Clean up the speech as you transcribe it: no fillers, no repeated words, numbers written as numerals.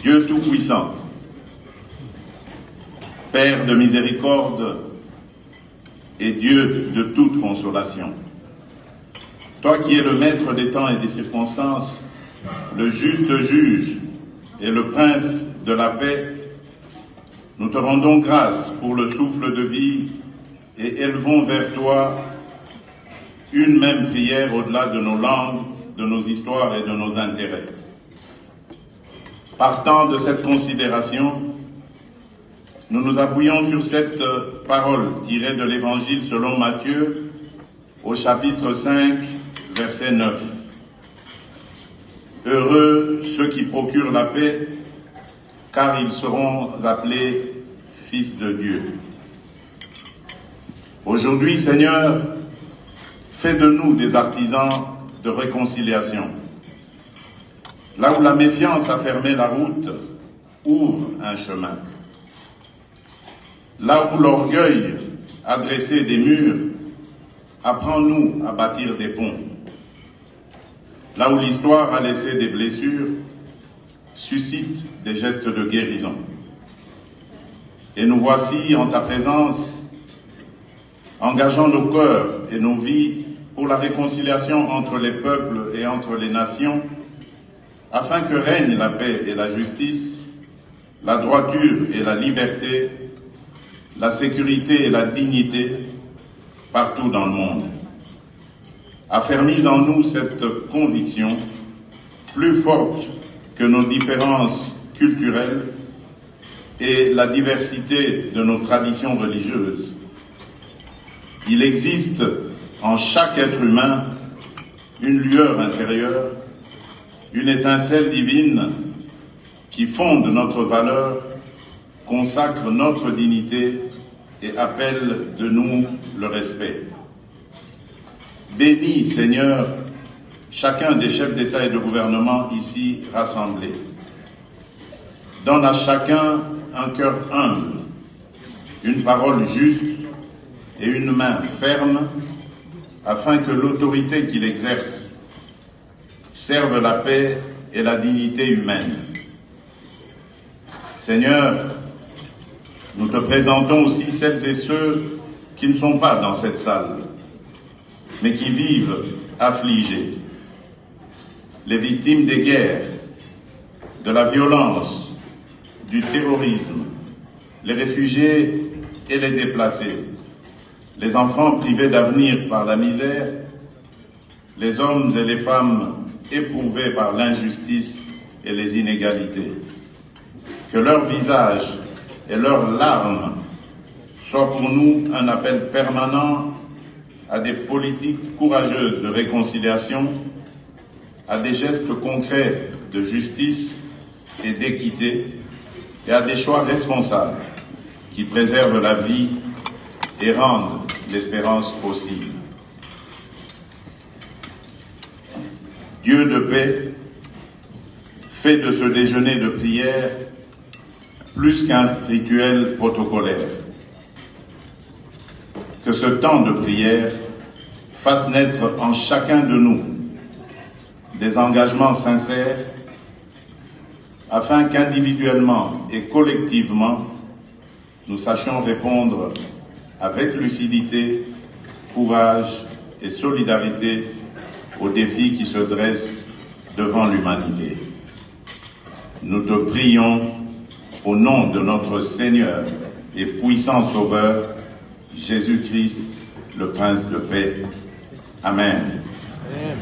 Dieu Tout-Puissant, Père de miséricorde et Dieu de toute consolation, toi qui es le maître des temps et des circonstances, le juste juge et le prince de la paix, nous te rendons grâce pour le souffle de vie et élevons vers toi une même prière au-delà de nos langues, de nos histoires et de nos intérêts. Partant de cette considération, nous nous appuyons sur cette parole tirée de l'Évangile selon Matthieu au chapitre 5, verset 9. Heureux ceux qui procurent la paix, car ils seront appelés fils de Dieu. Aujourd'hui, Seigneur, fais de nous des artisans de réconciliation. Là où la méfiance a fermé la route, ouvre un chemin. Là où l'orgueil a dressé des murs, apprends-nous à bâtir des ponts. Là où l'histoire a laissé des blessures, suscite des gestes de guérison. Et nous voici en ta présence, engageant nos cœurs et nos vies pour la réconciliation entre les peuples et entre les nations, afin que règne la paix et la justice, la droiture et la liberté, la sécurité et la dignité partout dans le monde. Affermis en nous cette conviction plus forte que nos différences culturelles et la diversité de nos traditions religieuses. Il existe en chaque être humain une lueur intérieure, une étincelle divine qui fonde notre valeur, consacre notre dignité et appelle de nous le respect. Bénis, Seigneur, chacun des chefs d'État et de gouvernement ici rassemblés. Donne à chacun un cœur humble, une parole juste et une main ferme, afin que l'autorité qu'il exerce serve la paix et la dignité humaine. Seigneur, nous te présentons aussi celles et ceux qui ne sont pas dans cette salle, mais qui vivent affligés. Les victimes des guerres, de la violence, du terrorisme, les réfugiés et les déplacés, les enfants privés d'avenir par la misère, les hommes et les femmes éprouvés par l'injustice et les inégalités. Que leur visage et leurs larmes soient pour nous un appel permanent à des politiques courageuses de réconciliation, à des gestes concrets de justice et d'équité, et à des choix responsables qui préservent la vie et rendent l'espérance possible. Dieu de paix, fais de ce déjeuner de prière plus qu'un rituel protocolaire. Que ce temps de prière fasse naître en chacun de nous des engagements sincères afin qu'individuellement et collectivement, nous sachions répondre avec lucidité, courage et solidarité aux défis qui se dressent devant l'humanité. Nous te prions au nom de notre Seigneur et puissant Sauveur, Jésus-Christ, le Prince de paix. Amen. Amen.